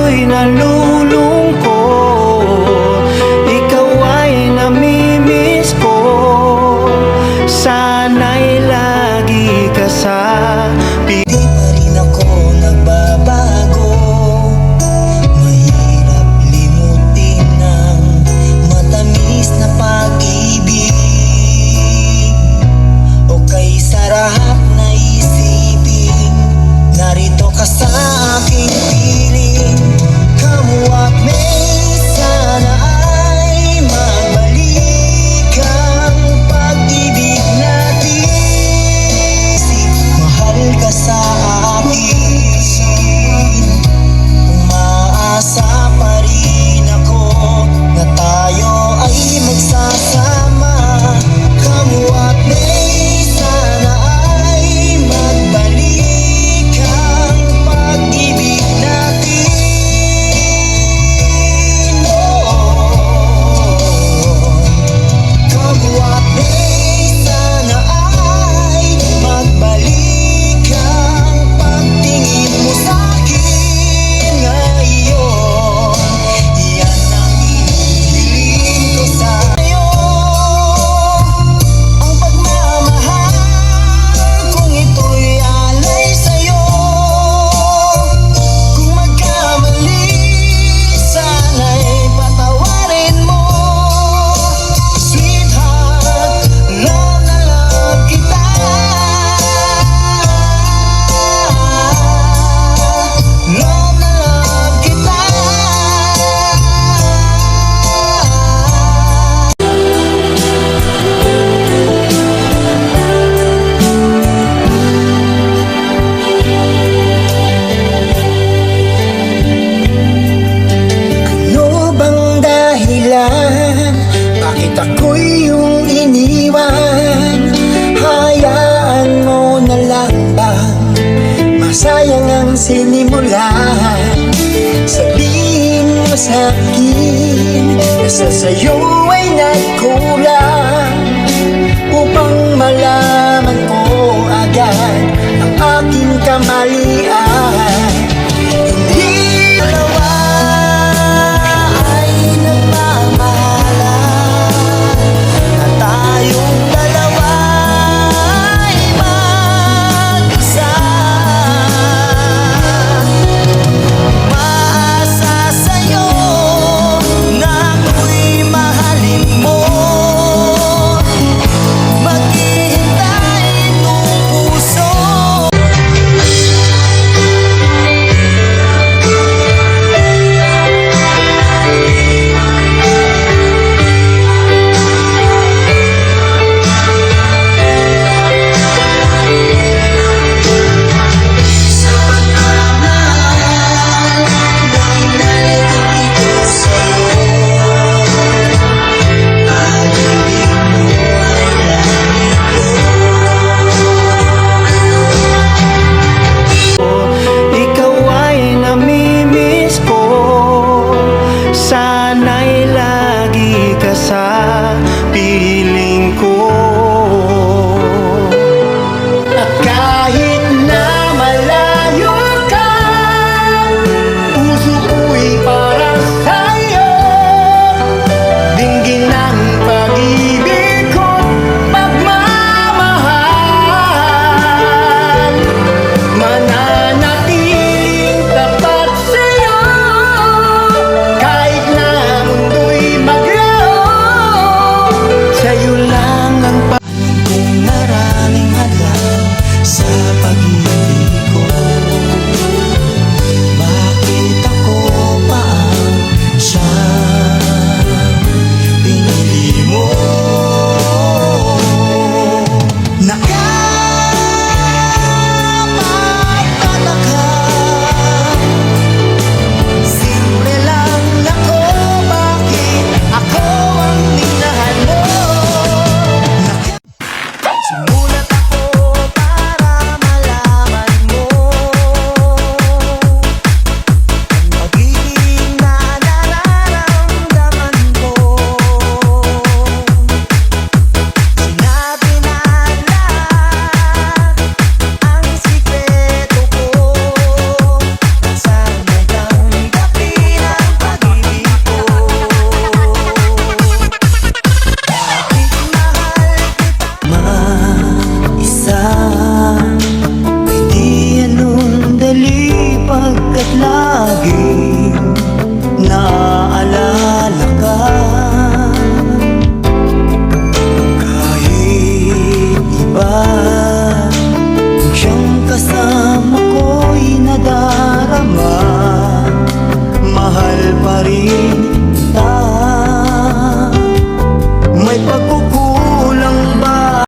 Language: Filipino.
ako'y nalulungkot, ikaw ay namimiss ko. Sana'y lagi ka sa piling. Di pa rin ako nagbabago. Mahirap limutin ng matamis na pag-ibig, o kay sarap na isipin, narito ka sa aking piling. Kamuwat may sana ay magbalik ang pag-ibig natin. Mahal ka sa akin, umaasa pa rin ako na tayo ay magsasama. Kamuwat may sana ay magbalik ang pag-ibig natin. Kamuwat may sana ay magbalik ang pagtingin mo sa'kin ngayon. Yan ang hinihiling ko sa'yo, ang pagmamahal kung ito'y alay sa'yo. Kung magkamali, sana'y patawarin mo. Sweetheart, love na love kita. Love na love kita. Ano bang dahilan? Bakit ako'y iyong iniwan? Hayaan mo na lang bang masayang ang sinimulan? Sabihin mo sa'kin na sa sayo ay nagkulang.